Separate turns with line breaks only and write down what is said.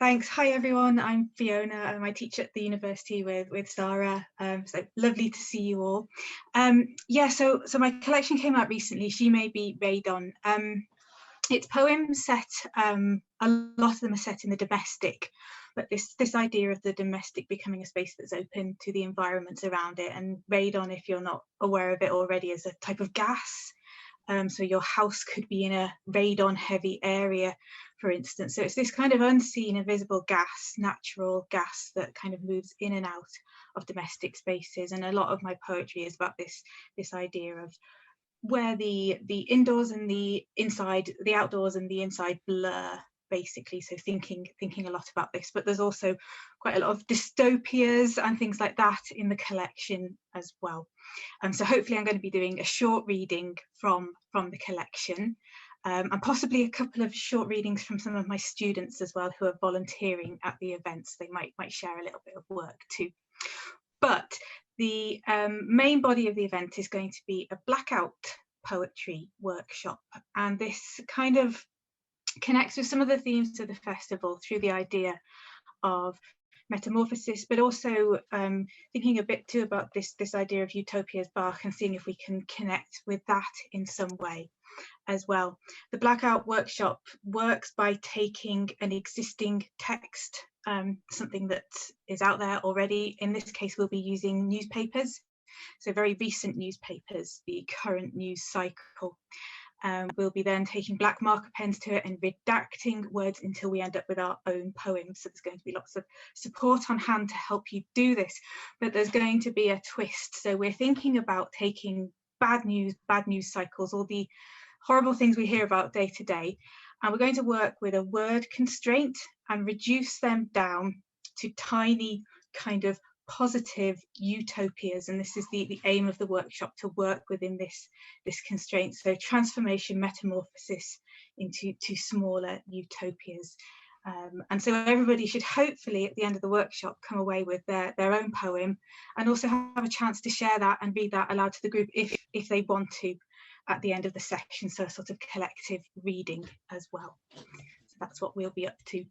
Thanks. Hi everyone, I'm Fiona. I teach at the university with Sarah. So lovely to see you all. Yeah, so my collection came out recently. She may be Radon. It's poems set. A lot of them are set in the domestic, but this idea of the domestic becoming a space that's open to the environments around it. And radon, if you're not aware of it already, is a type of gas. So your house could be in a radon heavy area, for instance. So it's this kind of unseen, invisible gas, natural gas that kind of moves in and out of domestic spaces. And a lot of my poetry is about this idea of where the indoors and the inside, the outdoors and the inside blur, basically. So thinking a lot about this, but there's also quite a lot of dystopias and things like that in the collection as well. So hopefully I'm going to be doing a short reading from the collection, and possibly a couple of short readings from some of my students as well who are volunteering at the events. They might share a little bit of work too. But the main body of the event is going to be a Blackout poetry workshop, and this kind of connects with some of the themes of the festival through the idea of metamorphosis, but also thinking a bit too about this idea of utopia's Bach and seeing if we can connect with that in some way as well. The Blackout workshop works by taking an existing text, something that is out there already. In this case, we'll be using newspapers, so very recent newspapers, the current news cycle. We'll be then taking black marker pens to it and redacting words until we end up with our own poems. So there's going to be lots of support on hand to help you do this, but there's going to be a twist. So we're thinking about taking bad news cycles, all the horrible things we hear about day to day, and we're going to work with a word constraint and reduce them down to tiny kind of positive utopias. And this is the aim of the workshop, to work within this constraint. So transformation, metamorphosis into smaller utopias. And so everybody should hopefully at the end of the workshop come away with their own poem, and also have a chance to share that and read that aloud to the group if they want to at the end of the session. So a sort of collective reading as well. So that's what we'll be up to